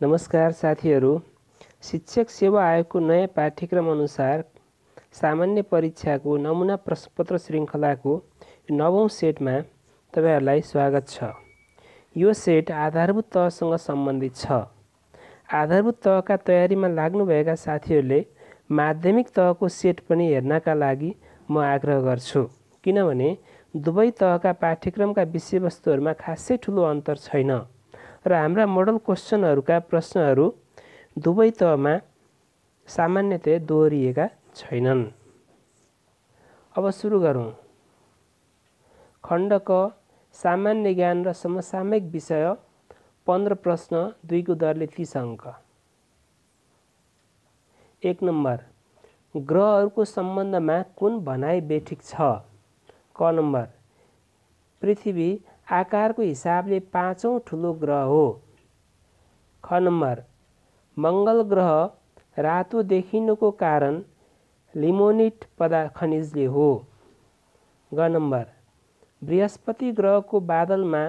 नमस्कार साथीहरू। शिक्षक सेवा आयोगको नयाँ पाठ्यक्रम अनुसार सामान्य परीक्षाको नमुना प्रश्नपत्र श्रृङ्खलाको 9औं सेटमा तपाईहरुलाई स्वागत छ। यो सेट आधारभूत तहसँग सम्बन्धित छ। आधारभूत तहका तयारीमा लाग्नुभएका साथीहरूले माध्यमिक तहको सेट पनि हेर्नका लागि म आग्रह गर्छु, किनभने दुवै तहका पाठ्यक्रमका विषयवस्तुहरूमा खासै ठूलो अन्तर छैन र हाम्रा मोडल क्वेशनहरूका प्रश्नहरू दुवै तहमा सामान्यतया दोहोरिएका छैनन्। अब सुरु गरौँ। खण्ड क सामान्य ज्ञान र समसामयिक विषय 15 प्रश्न 2 को दरले 30 अङ्क। 1 नम्बर, ग्रहहरूको सम्बन्धमा कुन भनाइ बेठिक छ? क नम्बर, पृथ्वी आकारको हिसाबले 5औं ठूलो ग्रह हो। ख नम्बर, मङ्गल ग्रह रातो देखिनुको कारण लिमोनिट खनिजले हो। ग नम्बर, बृहस्पति ग्रहको बादलमा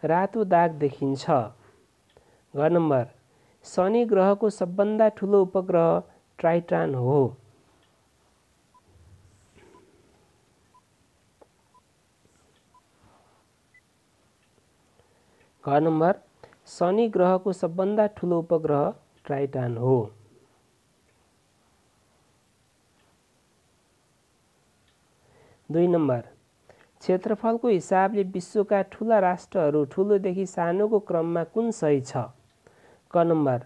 रातो दाग देखिन्छ। घ नम्बर, शनि ग्रहको सबभन्दा ठूलो उपग्रह टाइटन हो। घ नम्बर, शनि ग्रहको सबभन्दा ठूलो उपग्रह टाइटन हो। 2 नम्बर, क्षेत्रफलको हिसाबले विश्वका ठूला राष्ट्रहरू ठूलोदेखि सानोको क्रममा कुन सही छ? क number,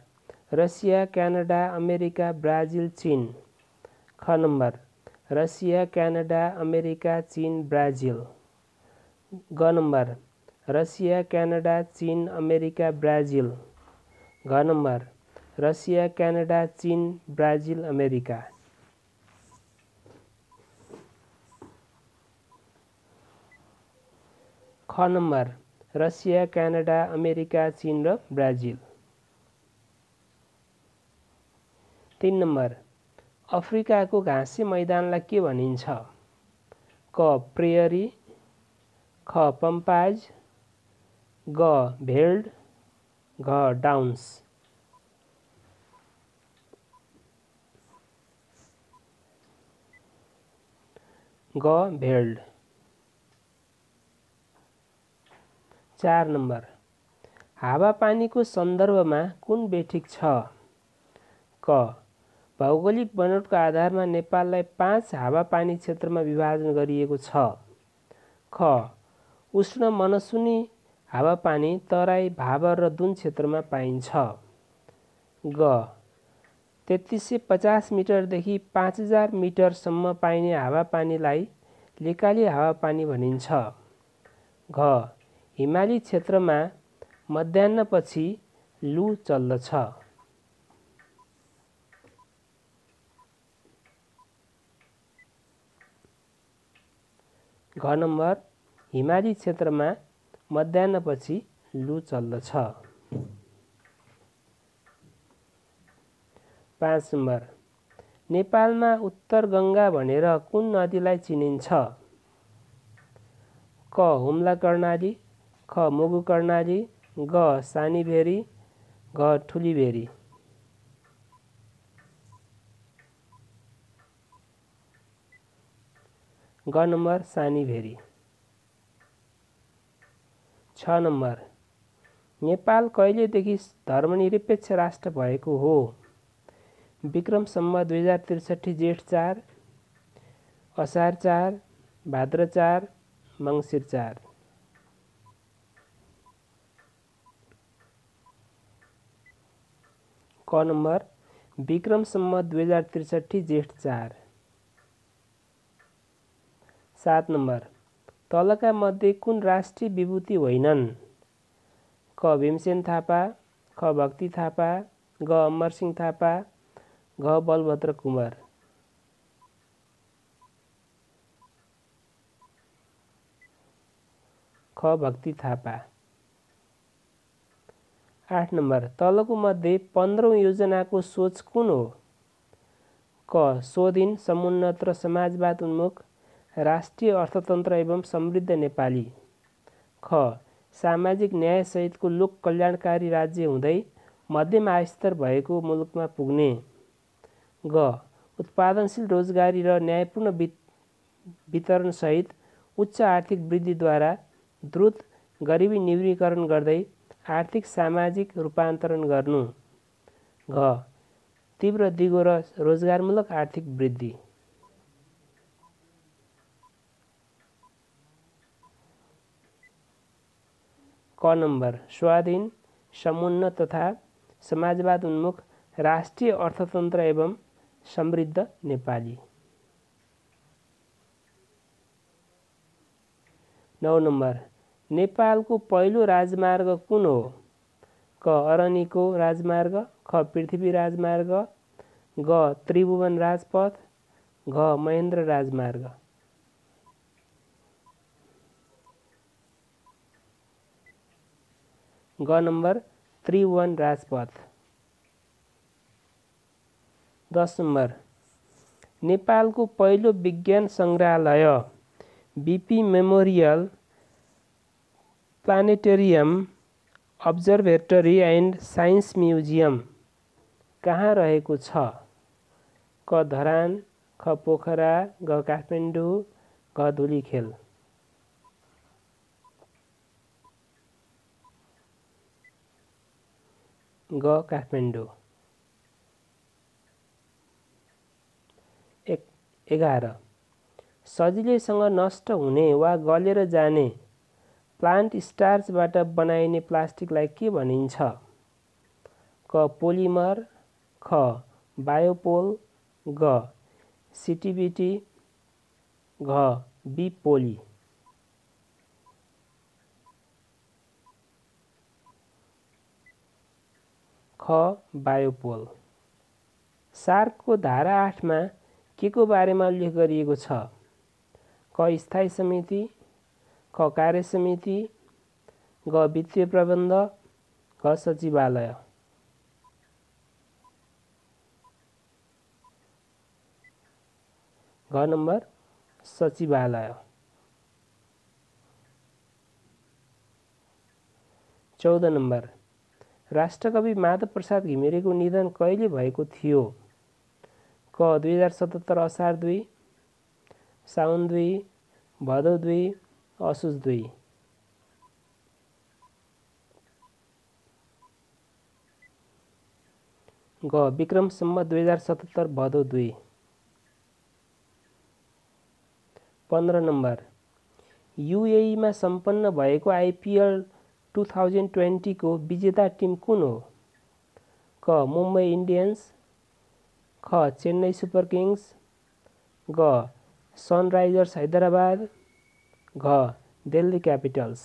Russia, Canada, America, Brazil, चीन। ख नम्बर, रसिया, क्यानाडा, अमेरिका, चीन, ब्राजिल। ग नम्बर, रसिया, क्यानाडा, चीन, अमेरिका, ब्राजिल। घ नम्बर, रसिया, क्यानाडा, चीन, ब्राजिल, अमेरिका। ख नम्बर, रसिया, क्यानाडा, अमेरिका, चीन र ब्राजिल। 3 नम्बर, अफ्रिकाको घाँसे मैदानलाई के भनिन्छ? क प्रेयरी, ख पम्पाज, ग भेल्ड, घ डाउन्स। ग भेल्ड। 4 नम्बर, हावापानीको सन्दर्भमा कुन बेठिक छ? क भौगोलिक बनोटको आधारमा नेपाललाई 5 हावापानी क्षेत्रमा विभाजन गरिएको छ। ख उष्ण मनसुनी हावापानी तराई, भाबर र दुन क्षेत्रमा पाइन्छ। ग 3350 मिटरदेखि 5000 मिटरसम्म पाइने हावापानीलाई लेकाली हावापानी भनिन्छ। घ हिमाली क्षेत्रमा मध्याह्नपछि लु चल्दछ। घ नम्बर, हिमाली क्षेत्रमा मध्याह्नपछि लु चल्दछ। 5 नम्बर, नेपालमा उत्तर गङ्गा भनेर कुन नदीलाई चिनिन्छ? क हुम्ला कर्णाली, ख मुगु कर्णाली, ग सानीभेरी, घ ठुलीभेरी। ग नम्बर, सानीभेरी। 6 नम्बर, नेपाल कहिलेदेखि धर्मनिरपेक्ष राष्ट्र भएको हो? विक्रम सम्वत 2063 जेठ 4, असार 4, भाद्र 4, मङ्सिर 4। क नम्बर, विक्रम सम्वत 2063 जेठ 4। 7 नम्बर, तलका मध्ये कुन राष्ट्रिय विभूति होइनन्? क भीमसेन थापा, ख भक्ति थापा, ग अमरसिंह थापा, घ बलभद्र कुँवर। ख भक्ति थापा। 8 नम्बर, तलको मध्ये 15औं योजनाको सोच कुन हो? क शोधिन, समुन्नत र समाजवाद उन्मुख राष्ट्रिय अर्थतन्त्र एवं समृद्ध नेपाली। ख सामाजिक न्यायसहितको लोक कल्याणकारी राज्य हुँदै मध्यम आयस्तर भएको मुलुकमा पुग्ने। ग उत्पादनशील रोजगारी र न्यायपूर्ण वितरणसहित उच्च आर्थिक वृद्धिद्वारा द्रुत गरिबी निवृत्तीकरण गर्दै आर्थिक सामाजिक रूपान्तरण गर्नु। घ तीव्र दिगो र रोजगारमूलक आर्थिक वृद्धि। क नम्बर स्वाधीन, समुन्नत तथा समाजवाद उन्मुख राष्ट्रिय अर्थतन्त्र एवं समृद्ध नेपाली। 9 नम्बर नेपालको पहिलो राजमार्ग कुन हो? क अरनिको राजमार्ग, ख पृथ्वी राजमार्ग, ग त्रिभुवन राजपथ, घ महेन्द्र राजमार्ग। ग नम्बर त्रिभुवन राजपथ। 10 नम्बर नेपालको पहिलो विज्ञान सङ्ग्रहालय BP memorial planetarium observatory and science museum कहाँ रहेको छ? क धरान, ख पोखरा, ग काठमाडौँ, घ धुलिखेल। ग काठमाडौँ। 11 सजिलैसँग नष्ट हुने वा गलेर जाने प्लान्ट स्टार्चबाट बनाइने प्लास्टिकलाई के भनिन्छ? क पोलिमर, ख बायोपोल, ग सिटिबिटी, घ बिपोली। ख बायोपोल। सार्कको धारा 8 मा के को बारेमा उल्लेख गरिएको छ? क स्थायी समिति, ख कार्य समिति, ग वित्तीय प्रबन्ध, घ सचिवालय। घ नम्बर सचिवालय। 14 नम्बर राष्ट्रकवि माधव प्रसाद घिमिरेको निधन कहिले भएको थियो? क 2077 असार 2, साउन 2, भदौ 2, असोज 2। ग विक्रम सम्वत 2077 भदौ 2। 15 नम्बर युएईमा सम्पन्न भएको आइपिएल 2020 को विजेता टिम कुन हो? क मुम्बई इन्डियन्स, ख चेन्नई सुपर किङ्स, ग सनराइजर्स हैदराबाद, घ दिल्ली क्यापिटल्स।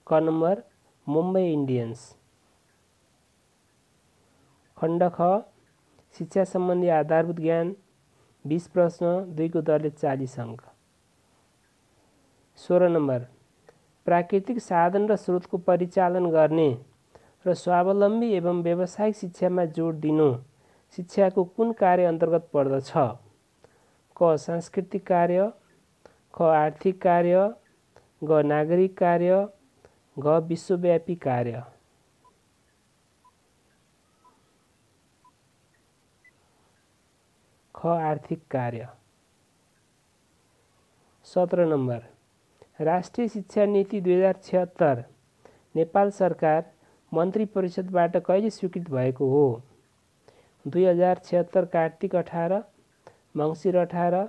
क नम्बर मुम्बई इन्डियन्स। खण्ड ख शिक्षा सम्बन्धी आधारभूत ज्ञान 20 प्रश्न 2 को दरले 40 अङ्क। 16 नम्बर प्राकृतिक साधन र स्रोतको परिचालन गर्ने र स्वावलम्बी एवं व्यावसायिक शिक्षामा जोड दिनु शिक्षाको कुन कार्य अन्तर्गत पर्दछ? क सांस्कृतिक कार्य, ख आर्थिक कार्य, ग नागरिक कार्य, घ विश्वव्यापी कार्य। ख आर्थिक कार्य। 17 नम्बर राष्ट्रिय शिक्षा नीति 2076 नेपाल सरकार मन्त्री परिषदबाट कहिले स्वीकृत भएको हो? 2076 कार्तिक 18, मङ्सिर 18,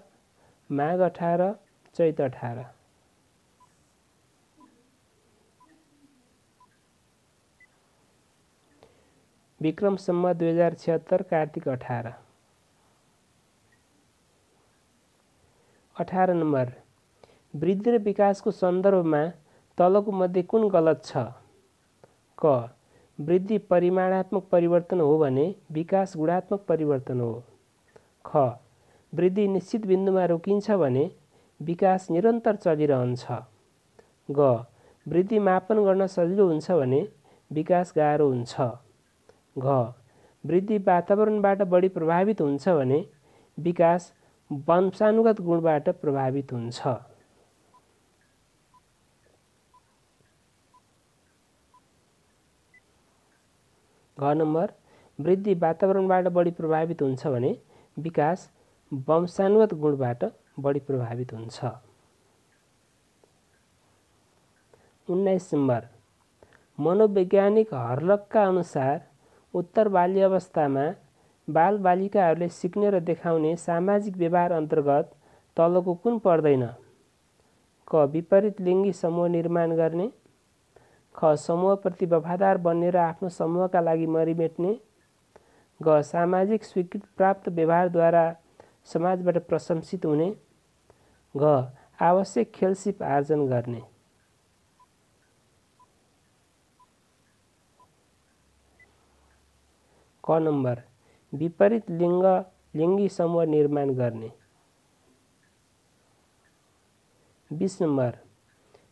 माघ 18, चैत 18। विक्रम सम्वत 2076 कार्तिक 18। 18 नम्बर वृद्धि र विकासको सन्दर्भमा तलको मध्ये कुन गलत छ? क वृद्धि परिमाणात्मक परिवर्तन हो भने विकास गुणात्मक परिवर्तन हो। ख वृद्धि निश्चित बिन्दुमा रोकिन्छ भने विकास निरन्तर चलिरहन्छ। ग वृद्धि मापन गर्न सजिलो हुन्छ भने विकास गाह्रो हुन्छ। घ वृद्धि वातावरणबाट बढी प्रभावित हुन्छ भने विकास वंशानुगत गुणबाट प्रभावित हुन्छ। घ नम्बर वृद्धि वातावरणबाट बढी प्रभावित हुन्छ भने विकास वंशानुगत गुणबाट बढी प्रभावित हुन्छ। 19 नम्बर मनोवैज्ञानिक हर्लकका अनुसार उत्तर बाल्य अवस्थामा बालबालिकाहरूले सिक्ने र देखाउने सामाजिक व्यवहार अन्तर्गत तलको कुन पर्दैन? क विपरीत लिङ्गी समूह निर्माण गर्ने, ख समूहप्रति वफादार बन्ने र आफ्नो समूहका लागि मरिमेट्ने, ग सामाजिक स्वीकृति प्राप्त व्यवहारद्वारा समाजबाट प्रशंसित हुने, घ आवश्यक खेलसिप आर्जन गर्ने। क नम्बर विपरीत लिङ्गी समूह निर्माण गर्ने। 20 नम्बर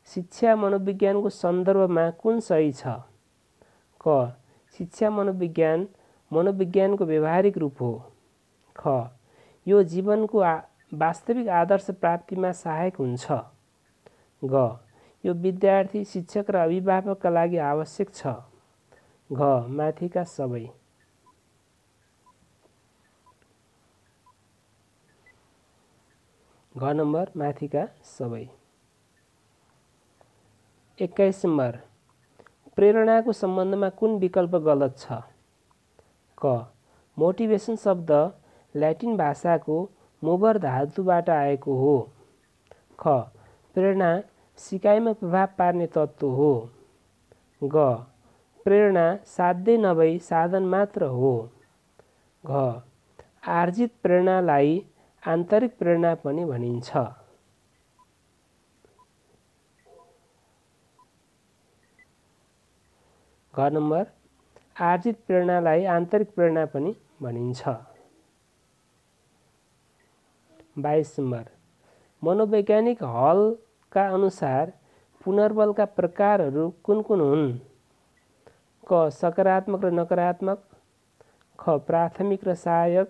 शिक्षा मनोविज्ञानको सन्दर्भमा कुन सही छ? क शिक्षा मनोविज्ञान मनोविज्ञानको व्यवहारिक रूप हो, ख यो जीवनको वास्तविक आदर्श प्राप्तिमा सहायक हुन्छ, ग यो विद्यार्थी शिक्षक र अभिभावकका लागि आवश्यक छ, घ माथिका सबै। घ नम्बर माथिका सबै। 21 नम्बर प्रेरणाको सम्बन्धमा कुन विकल्प गलत छ? क मोटिभेसन शब्द ल्याटिन भाषाको मोभर धातुबाट आएको हो, ख प्रेरणा सिकाइमा प्रभाव पार्ने तत्त्व हो, ग प्रेरणा साध्य नभई साधन मात्र हो, घ आर्जित प्रेरणालाई आन्तरिक प्रेरणा पनि भनिन्छ। घ नम्बर आर्जित प्रेरणालाई आन्तरिक प्रेरणा पनि भनिन्छ। 22 नम्बर मनोवैज्ञानिक हलका अनुसार पुनर्बलका प्रकारहरू कुन कुन हुन्? क सकारात्मक र नकारात्मक, ख प्राथमिक र सहायक,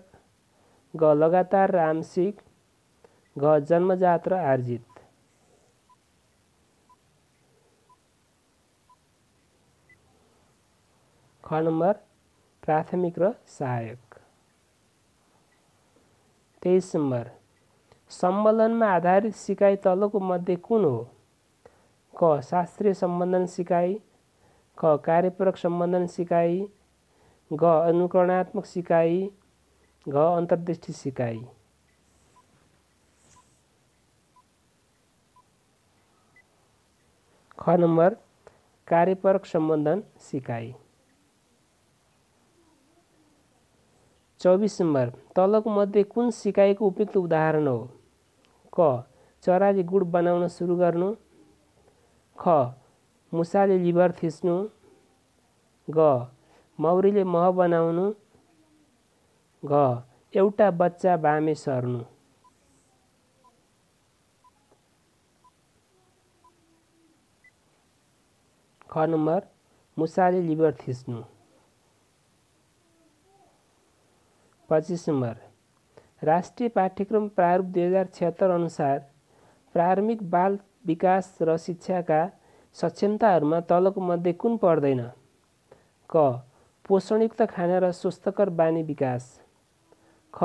ग लगातार र आंशिक, घ जन्मजात र आर्जित। ख नम्बर प्राथमिक र सहायक। 23 नम्बर सम्बन्धनमा आधारित सिकाइ तलको मध्ये कुन हो? क शास्त्रीय सम्बन्धन सिकाइ, ख कार्यपरक सम्बन्धन सिकाइ, ग अनुकरणात्मक सिकाइ, घ अन्तर्दृष्टि सिकाइ। ख नम्बर कार्यपरक सम्बन्धन सिकाइ। 24 नम्बर तलको मध्ये कुन सिकाइको उपयुक्त उदाहरण हो? क चराले गुड बनाउन सुरु गर्नु, ख मुसाले लिभर थिच्नु, ग मौरीले मह बनाउनु, घ एउटा बच्चा बामे सर्नु। ख नम्बर मुसाले लिभर थिच्नु। 25 नम्बर राष्ट्रिय पाठ्यक्रम प्रारूप 2076 अनुसार प्रारम्भिक बाल विकास र शिक्षाका सक्षमताहरूमा तलको मध्ये कुन पर्दैन? क पोषणयुक्त खाना र स्वस्थकर बानी विकास, ख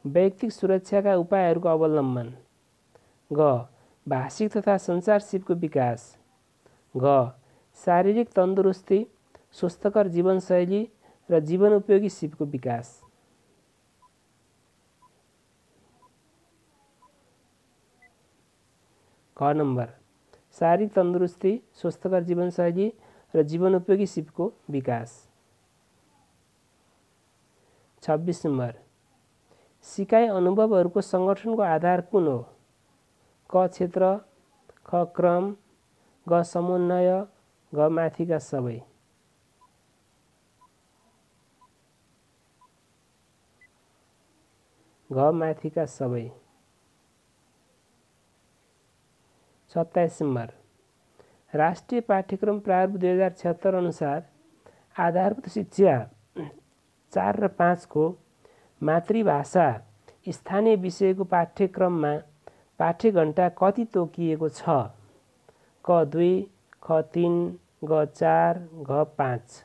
वैयक्तिक सुरक्षाका उपायहरूको अवलम्बन, ग भाषिक तथा सञ्चार सिपको विकास, घ शारीरिक तन्दुरुस्ती स्वस्थकर जीवनशैली र जीवन उपयोगी सिपको विकास। घ नम्बर शारीरिक तन्दुरुस्ती स्वस्थकर जीवनशैली र जीवन उपयोगी सिपको विकास। 26 नम्बर सिकाइ अनुभवहरूको सङ्गठनको आधार कुन हो? क क्षेत्र, ख क्रम, ग समन्वय, घ माथिका सबै। घ माथिका सबै। 27 नम्बर राष्ट्रिय पाठ्यक्रम प्रारूप 2076 अनुसार आधारभूत शिक्षा 4 र 5 को मातृभाषा स्थानीय विषयको पाठ्यक्रममा पाठ्यघण्टा कति तोकिएको छ? क 2, ख 3, ग 4, घ 5।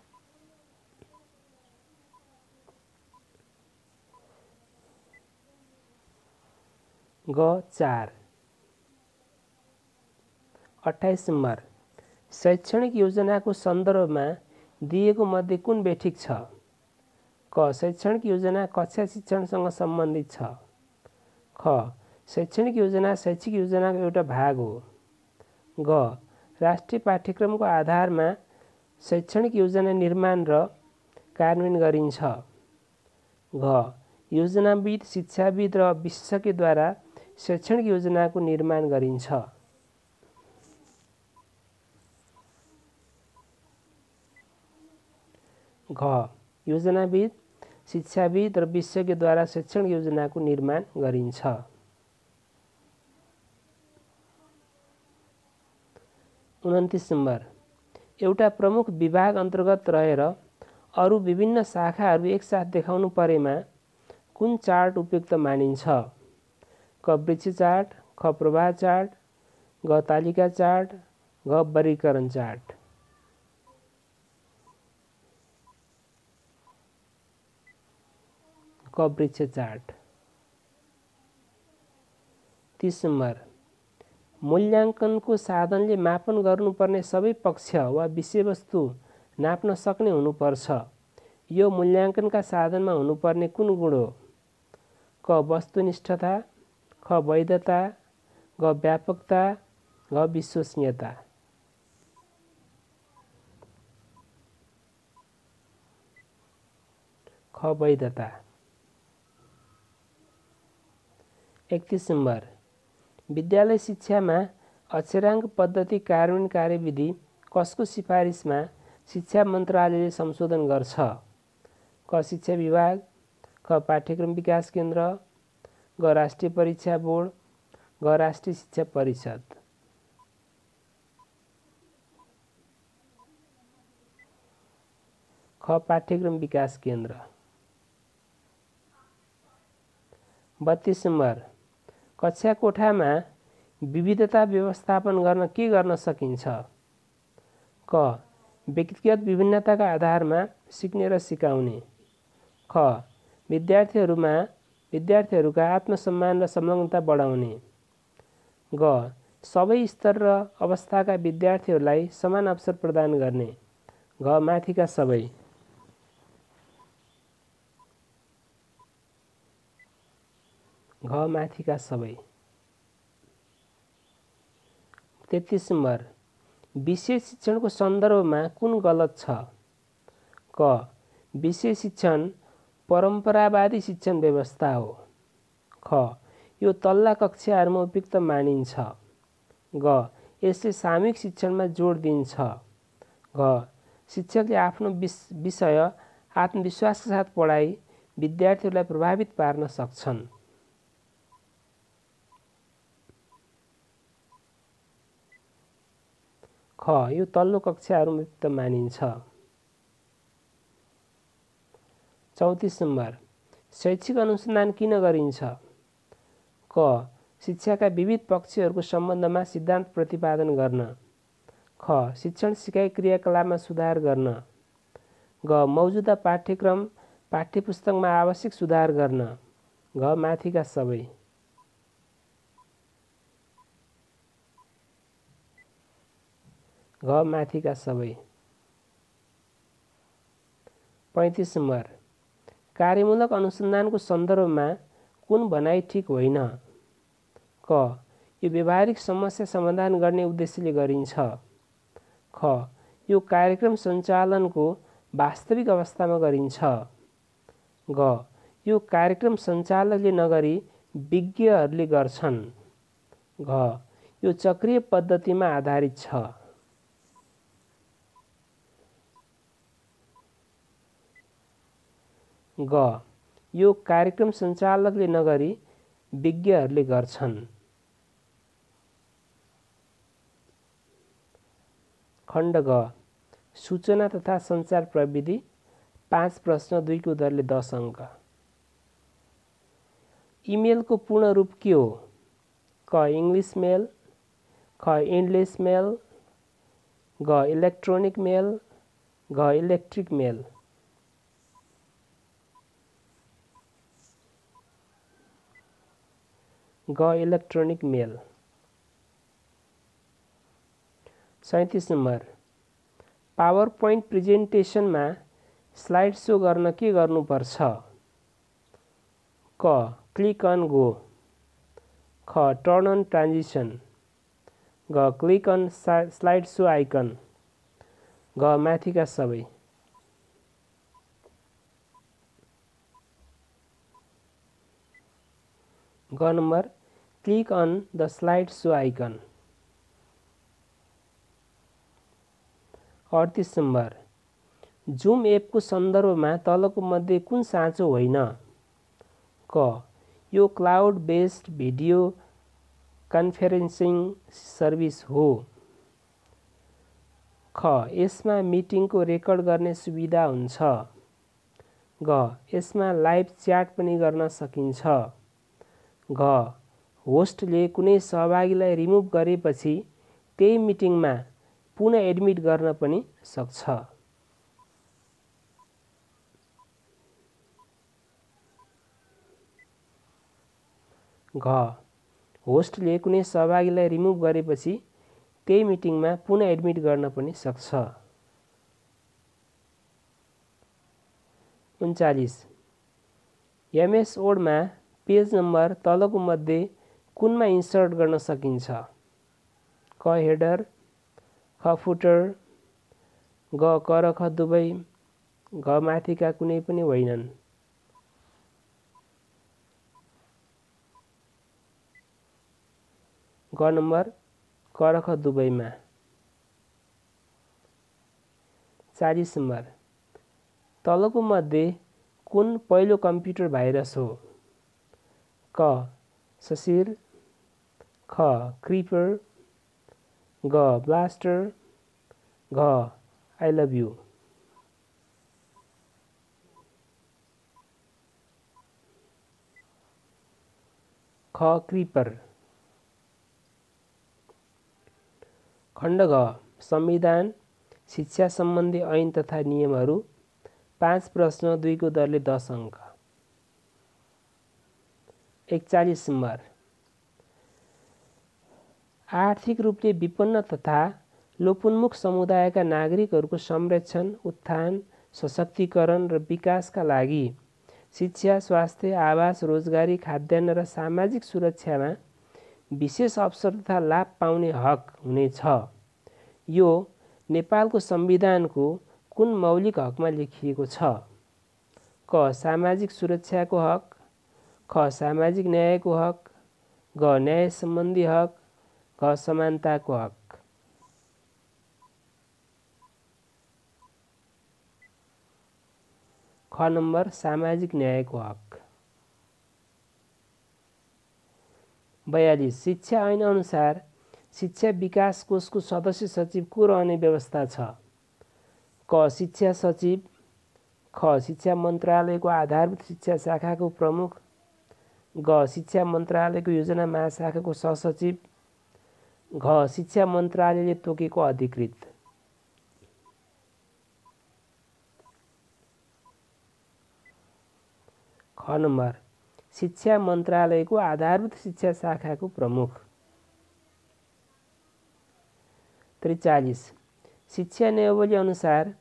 ग 4। 28 नम्बर शैक्षणिक योजनाको सन्दर्भमा दिएको मध्ये कुन बेठिक छ? क शैक्षणिक योजना कक्षा शिक्षणसँग सम्बन्धित छ। ख शैक्षणिक योजना शैक्षिक योजनाको एउटा भाग हो। ग राष्ट्रिय पाठ्यक्रमको आधारमा शैक्षणिक योजना निर्माण र कार्यान्वयन गरिन्छ। घ योजनाविद शिक्षाविद र विशेषज्ञद्वारा शैक्षणिक योजनाको निर्माण गरिन्छ। घ योजनाविद शिक्षाविद र विशेषज्ञद्वारा शैक्षणिक योजनाको निर्माण गरिन्छ। 29 नम्बर एउटा प्रमुख विभाग अन्तर्गत रहेर अरू विभिन्न शाखाहरू एकसाथ देखाउनु परेमा कुन चार्ट उपयुक्त मानिन्छ? क वृक्ष चार्ट, ख प्रवाह चार्ट, ग तालिका चार्ट, घ वर्गीकरण चार्ट। क वृक्ष चार्ट। 30 नम्बर मूल्याङ्कनको साधनले मापन गर्नुपर्ने सबै पक्ष वा विषयवस्तु नाप्न सक्ने हुनुपर्छ। यो मूल्याङ्कनका साधनमा हुनुपर्ने कुन गुण हो? क वस्तुनिष्ठता, ख वैधता, ग व्यापकता, घ विश्वसनीयता। ख वैधता। 31 नम्बर विद्यालय शिक्षामा अक्षराङ्क पद्धति कार्यान्वयन कार्यविधि कसको सिफारिसमा शिक्षा मन्त्रालयले संशोधन गर्छ? क शिक्षा विभाग, ख पाठ्यक्रम विकास केन्द्र, ग राष्ट्रिय परीक्षा बोर्ड, ग राष्ट्रिय शिक्षा परिषद। ख पाठ्यक्रम विकास केन्द्र। 32 नम्बर कक्षा कोठामा विविधता व्यवस्थापन गर्न के गर्न सकिन्छ? क व्यक्तिगत विभिन्नताका आधारमा सिक्ने र सिकाउने। ख विद्यार्थीहरूका आत्मसम्मान र संलग्नता बढाउने। ग सबै स्तर र अवस्थाका विद्यार्थीहरूलाई समान अवसर प्रदान गर्ने। घ माथिका सबै। घ माथिका सबै। 33 नम्बर विषय शिक्षणको सन्दर्भमा कुन गलत छ? क विषय शिक्षण परम्परावादी शिक्षण व्यवस्था हो। ख यो तल्ला कक्षाहरूमा उपयुक्त मानिन्छ। ग यसले सामूहिक शिक्षणमा जोड दिन्छ। घ शिक्षकले आफ्नो विषय आत्मविश्वासका साथ पढाइ विद्यार्थीहरूलाई प्रभावित पार्न सक्छन्। ख यो तल्लो कक्षाहरूमा उपयुक्त मानिन्छ। 34 नम्बर शैक्षिक अनुसन्धान किन गरिन्छ? क शिक्षाका विविध पक्षहरूको सम्बन्धमा सिद्धान्त प्रतिपादन गर्न। ख शिक्षण सिकाइ क्रियाकलापमा सुधार गर्न। ग मौजुदा पाठ्यक्रम पाठ्यपुस्तकमा आवश्यक सुधार गर्न। घ माथिका सबै। घ माथिका सबै। 35 नम्बर कार्यमूलक अनुसन्धानको सन्दर्भमा कुन भनाइ ठिक होइन? क यो व्यवहारिक समस्या समाधान गर्ने उद्देश्यले गरिन्छ। ख यो कार्यक्रम सञ्चालनको वास्तविक अवस्थामा गरिन्छ। ग यो कार्यक्रम सञ्चालकले नगरी विज्ञहरूले गर्छन्। घ यो चक्रीय पद्धतिमा आधारित छ। ग यो कार्यक्रम सञ्चालकले नगरी विज्ञहरूले गर्छन्। खण्ड ग सूचना तथा सञ्चार प्रविधि 5 प्रश्न 2 को उत्तरले 10 अङ्क। इमेलको पूर्ण रूप के हो? क इङ्ग्लिस मेल, ख एन्डलेस मेल, ग इलेक्ट्रोनिक मेल, घ इलेक्ट्रिक मेल। ग electronic mail. 37 number power point प्रेजेन्टेसनमा स्लाइड सो गर्न के गर्नुपर्छ? क क्लिक अन गो, ख टर्न अन ट्रान्जिसन, ग click on slide show icon, ग माथिका सबै। ग number click on the slide show icon. 38 number zoom एपको सन्दर्भमा तलको मध्ये कुन साँचो होइन? क यो cloud based video conferencing service हो, ख यसमा मिटिङको रेकर्ड गर्ने सुविधा हुन्छ, ग यसमा लाइभ च्याट पनि गर्न सकिन्छ, घ होस्टले कुनै सहभागीलाई रिमुभ गरेपछि त्यही मिटिङमा पुनः एडमिट गर्न पनि सक्छ। घ होस्टले कुनै सहभागीलाई रिमुभ गरेपछि त्यही मिटिङमा पुनः एडमिट गर्न पनि सक्छ। 39 एमएस वर्डमा पेज नम्बर तलको मध्ये कुनमा इन्सर्ट गर्न सकिन्छ? क हेडर, ख फुटर, ग क र ख दुवै, घ माथिका कुनै पनि होइनन्। ग नम्बर क र ख दुवैमा। 40 नम्बर तलको मध्ये कुन पहिलो कम्प्युटर भाइरस हो? क ससिर, ख क्रिपर, ग ब्लास्टर, घ आई लभ यू। ख क्रिपर। खण्ड घ संविधान शिक्षा सम्बन्धी ऐन तथा नियमहरू 5 प्रश्न 2 को दरले 10 अङ्क। 41 नम्बर आर्थिक रूपले विपन्न तथा लोपोन्मुख समुदायका नागरिकहरूको संरक्षण, उत्थान, सशक्तिकरण र विकासका लागि शिक्षा, स्वास्थ्य, आवास, रोजगारी, खाद्यान्न र सामाजिक सुरक्षामा विशेष अवसर तथा लाभ पाउने हक हुनेछ। यो नेपालको संविधानको कुन मौलिक हकमा लेखिएको छ? क सामाजिक सुरक्षाको हक, ख सामाजिक न्यायको हक, ग न्याय सम्बन्धी हक, घ समानताको हक। ख नम्बर सामाजिक न्यायको हक। 42 शिक्षा ऐन अनुसार शिक्षा विकास कोषको सदस्य सचिव को रहने व्यवस्था छ? क शिक्षा सचिव, ख शिक्षा मन्त्रालयको आधारभूत शिक्षा शाखाको प्रमुख, ग शिक्षा मन्त्रालयको योजना महाशाखाको सहसचिव, घ शिक्षा मन्त्रालयले तोकेको अधिकृत। ख नम्बर शिक्षा मन्त्रालयको आधारभूत शिक्षा शाखाको प्रमुख। 43 शिक्षा नियमावली अनुसार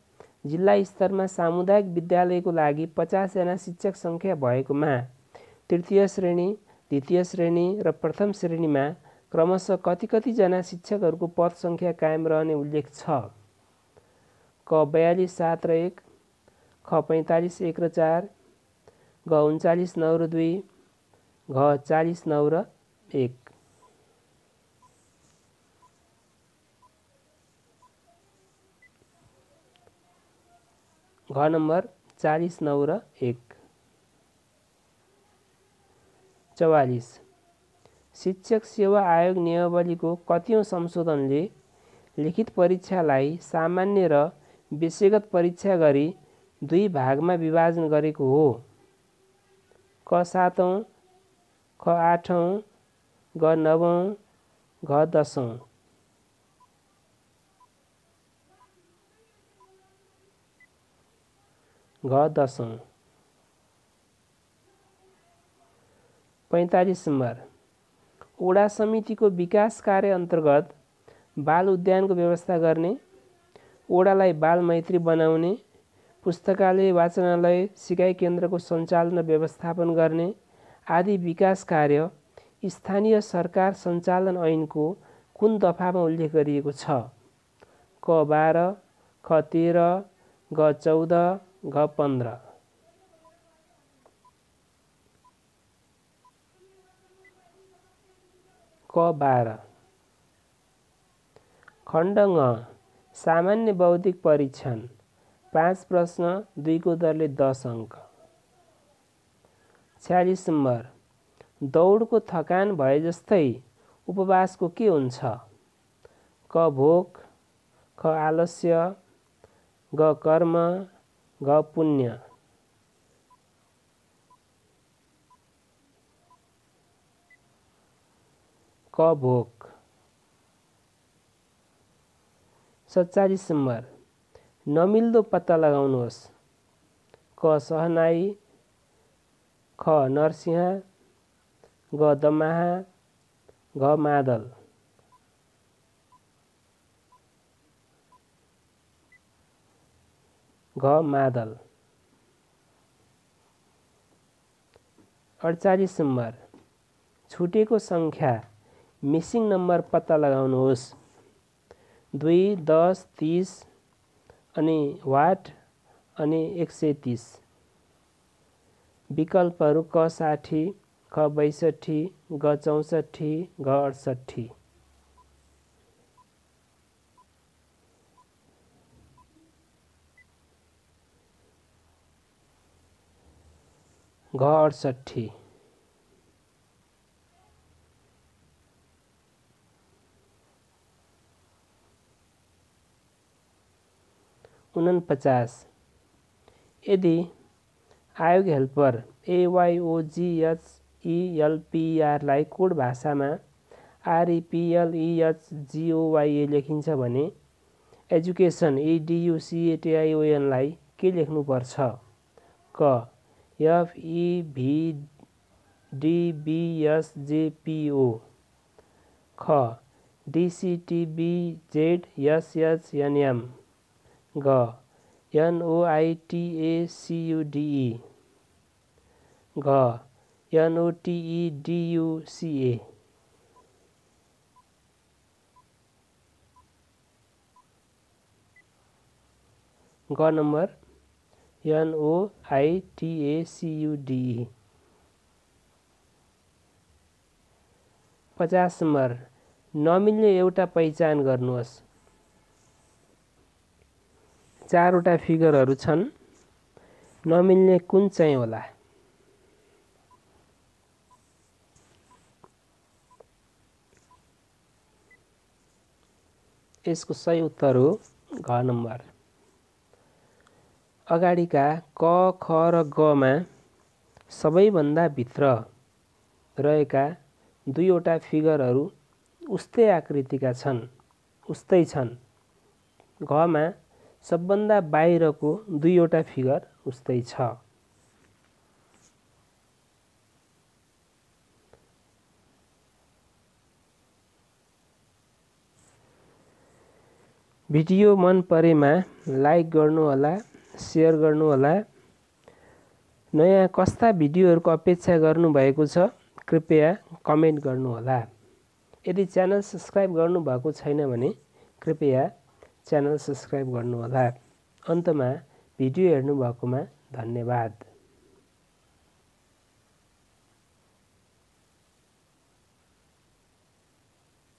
जिल्ला स्तरमा सामुदायिक विद्यालयको लागि 50 जना शिक्षक सङ्ख्या भएकोमा तृतीय श्रेणी, द्वितीय श्रेणी र प्रथम श्रेणीमा क्रमशः कति जना शिक्षकहरूको पद सङ्ख्या कायम रहने उल्लेख छ? क 42 7 र 1, ख 45 1 र 4, ग 39 9 र 2, घ 40 9 र 1। घ नम्बर 40 9 र 1। 44 शिक्षक सेवा आयोग नियमावलीको कतिौं संशोधनले लिखित परीक्षालाई सामान्य र विषयगत परीक्षा गरी 2 भागमा विभाजन गरेको हो? क 7औं, ख 8औं, ग 9औं, घ 10औं। घ 10औं। 45 नम्बर वडा समितिको विकास कार्य अन्तर्गत बाल उद्यानको व्यवस्था गर्ने, वडालाई बाल मैत्री बनाउने, पुस्तकालय, वाचनालय, सिकाइ केन्द्रको सञ्चालन र व्यवस्थापन गर्ने आदि विकास कार्य स्थानीय सरकार सञ्चालन ऐनको कुन दफामा उल्लेख गरिएको छ? क 12, ख 13, ग 14, घ 15। क 12। खण्ड ङ सामान्य बौद्धिक परीक्षण 5 प्रश्न 2 को उत्तरले 10 अङ्क। 46 नम्बर दौडको थकान भए जस्तै उपवासको के हुन्छ? क भोक, ख आलस्य, ग कर्म, घ पुण्य। क भोक। 47 नम्बर नमिल्दो पत्ता लगाउनुहोस्। क सहनाई, ख नरसिंह, ग दमाहा, घ मादल। घ मादल। 48 नम्बर छुटेको सङ्ख्या मिसिङ नम्बर पत्ता लगाउनुहोस्। 2, 10, 30 अनि वाट अनि 130। विकल्पहरू क 60, ख 62, ग 64, घ 68। घ 68। 49 यदि आयोग हेल्पर AYOGHELPER लाई कोड भाषामा REPLEHGOYA लेखिन्छ भने एजुकेसन EDUCATION लाई के लेख्नुपर्छ? क FEVDBSJPO, ख DCTBZSHNM, ग NOITACUDE, घ NOTEDUCA। ग नम्बर NOITACUDE। 50 नम्बर नमिल्ने एउटा पहिचान गर्नुहोस्। 4 वटा फिगरहरू छन्, नमिल्ने कुन चाहिँ होला? यसको सही उत्तर हो घ नम्बर। अगाडिका क, ख र ग मा सबैभन्दा भित्र रहेका 2 वटा फिगरहरू उस्तै आकृतिका छन्, उस्तै छन्। घ मा सबभन्दा बाहिरको 2 वटा फिगर उस्तै छ। भिडियो मन परेमा लाइक गर्नुहोला, सेयर गर्नुहोला। नयाँ कस्ता भिडियोहरूको अपेक्षा गर्नुभएको छ कृपया कमेन्ट गर्नुहोला। यदि च्यानल सब्स्क्राइब गर्नुभएको छैन भने कृपया च्यानल सब्स्क्राइब गर्नुहोला। अन्तमा भिडियो हेर्नुभएकोमा धन्यवाद।